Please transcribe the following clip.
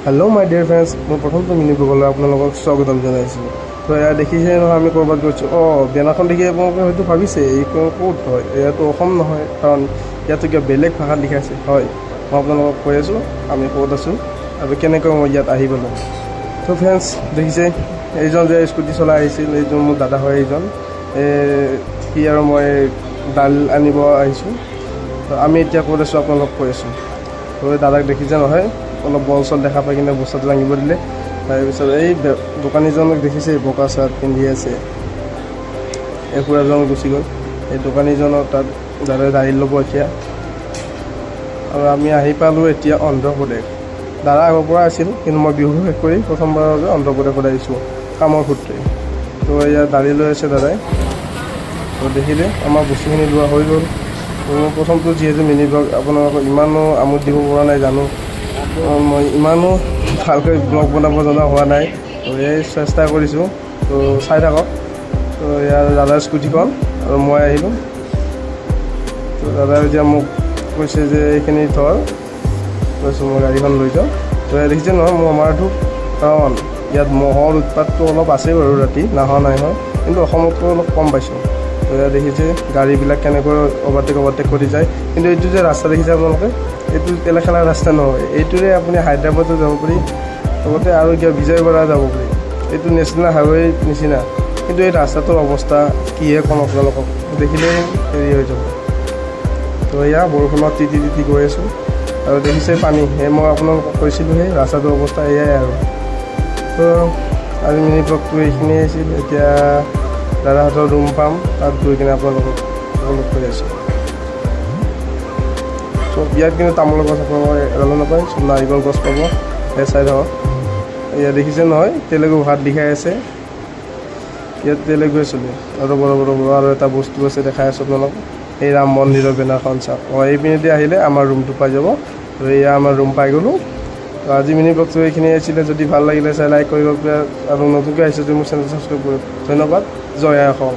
Hello' মাই dear friends, মই প্ৰথমটো mini ব্লগলৈ আপোনালোকক স্বাগতম জনাইছোঁ। তো এয়া দেখিছে নহয়, আমি ক'ৰবাত গৈছোঁ। বেনাৰখন দেখি আপোনালোকে হয়তো ভাবিছে এই ক'ত হয়, এয়াতো অসম নহয়, কাৰণ ইয়াতো কিবা বেলেগ ভাষাত লিখা আছে। হয়, মই আপোনালোকক কৈ আছোঁ আমি ক'ত আছোঁ আৰু কেনেকৈ মই ইয়াত আহি গ'লোঁ। তো ফ্ৰেণ্ডছ দেখিছে, এইজন যে স্কুটি চলাই আহিছিল, এইজন মোৰ দাদা হয়। এইজন সি আৰু মই দাইল আনিব আহিছোঁ। তো আমি এতিয়া ক'ত আছোঁ আপোনালোকক কৈ আছোঁ। তো দাদাক দেখিছে নহয়, অলপ বল চল দেখা পাই কিনে বস্তাটো দাঙিব দিলে। তাৰপিছত এই দোকানীজনক দেখিছে, বগা চাৰ্ট পিন্ধি আছে, এই খুৰাজন গুচি গ'ল। এই দোকানীজনৰ তাত দাদাই দাইল ল'ব এতিয়া। আৰু আমি আহি পালোঁ এতিয়া অন্ধ্ৰপ্ৰদেশ। দাদা আগৰ পৰা আছিল, কিন্তু মই বিহু শেষ কৰি প্ৰথমবাৰৰ বাবে অন্ধ্ৰপ্ৰদেশত আহিছোঁ কামৰ সূত্ৰে। তো ইয়াত দাড়ি লৈ আছে দাদাই। তো দেখিলে আমাৰ বস্তুখিনি লোৱা হৈ গ'ল। তো মই প্ৰথমটো যিহেতু মিনি ব্লগ আপোনালোকক ইমানো আমোদ দিব পৰা নাই জানো, মই ইমানো ভালকৈ ব্লগ বনাব জনা হোৱা নাই। তো এই চেষ্টা কৰিছোঁ, তো চাই থাকক। তো ইয়াৰ দাদাৰ স্কুটিখন আৰু মই আহিলোঁ। তো দাদাই এতিয়া মোক কৈছে যে এইখিনি ধৰ, কৈছোঁ মই গাড়ীখন লৈ যাওঁ। তো ইয়াত দেখিছে নহয় মোৰ আমাৰতো, কাৰণ ইয়াত মহৰ উৎপাতটো অলপ আছেই বাৰু, ৰাতি নহা নাই হয়, কিন্তু অসমতকৈ অলপ কম পাইছোঁ। তো ইয়াত দেখিছে গাড়ীবিলাক কেনেকৈ অভাৰটেক কৰি যায়। কিন্তু এইটো যে ৰাস্তা দেখিছে আপোনালোকে, এইটো তেলেখালা ৰাস্তা নহয়, এইটোৰে আপুনি হায়দৰাবাদো যাব পাৰি, লগতে আৰু কিবা বিজয়ৱাড়া যাব পাৰি। এইটো নেশ্যনেল হাইৱে নিচিনা, কিন্তু এই ৰাস্তাটোৰ অৱস্থা কিহে ক'ম আপোনালোকক, দেখিলেই হেৰি হৈ যাব। তো এয়া বৰষুণত তিতি গৈ আছোঁ, আৰু দেখিছে পানী। মই আপোনালোকক কৈছিলোঁ সেই ৰাস্তাটোৰ অৱস্থা এয়াই আৰু। তো আজি মিনি ব্লগটো এইখিনিয়ে আছিল। এতিয়া দাদাহঁতৰ ৰুম পাম, তাত গৈ কিনে আপোনালোকক কৈ আছোঁ। চ' ইয়াত কিন্তু তামোলৰ গছ আপোনালোকে এডালো নাপায়, চব নাৰিকল গছ পাব। সেই চাই থাকক, ইয়াত দেখিছে নহয় তেলেগু ভাত দেখাই আছে, ইয়াত তেলেগুৱে চলে। আৰু এটা বস্তু আছে দেখাই আছোঁ আপোনালোকক, এই ৰাম মন্দিৰৰ বেনাৰখন চাওক। এইপিনেদি আহিলে আমাৰ ৰুমটো পাই যাব। তো এয়া আমাৰ ৰুম পাই গ'লোঁ। তো আজি মিনি ব্লগটো এইখিনি আছিলে। যদি ভাল লাগিলে চাই লাইক কৰিব, আৰু নতুনকৈ আহিছে যদি মোৰ চেনেল ছাবস্ক্ৰাইব কৰিব। ধন্যবাদ। জয় আই অসম।